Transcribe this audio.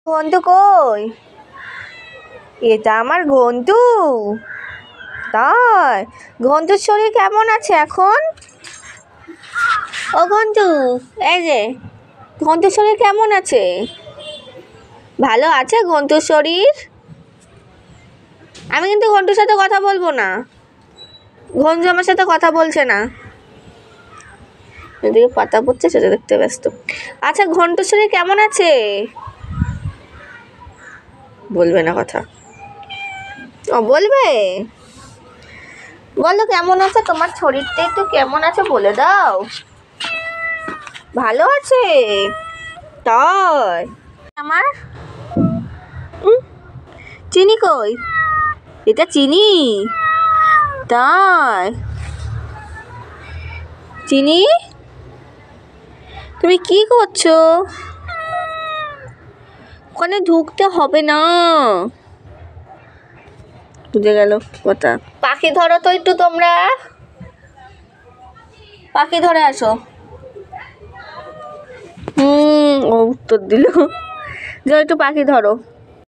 ঘন্টু কই? এটা আমার ঘন্টু। তাই ঘন্টুর শরীর কেমন আছে এখন? ও ঘন্টু, এই যে ঘন্টুর শরীর কেমন আছে? ভালো আছে ঘন্টুর শরীর? আমি কিন্তু ঘন্টুর সাথে কথা বলবো না। ঘন্টু আমার সাথে কথা বলছে না। এদিকে পাতা পড়ছে, সেটা দেখতে ব্যস্ত। আচ্ছা, ঘন্টুর শরীর কেমন আছে? বলবে না কথা। ও বলবে? বলো কেমন আছে তোমার শরীরটা, একটু কেমন আছে বলে দাও। ভালো আছে? তাই আমার চিনি কই? এটা চিনি? তাই চিনি, তুমি কি করছো? ওখানে ঢুকতে হবে না। বুঝে গেল কথা। পাখি ধরো তো একটু, তোমরা পাখি ধরে আসো। ও উত্তর দিল, যাও একটু পাখি ধরো।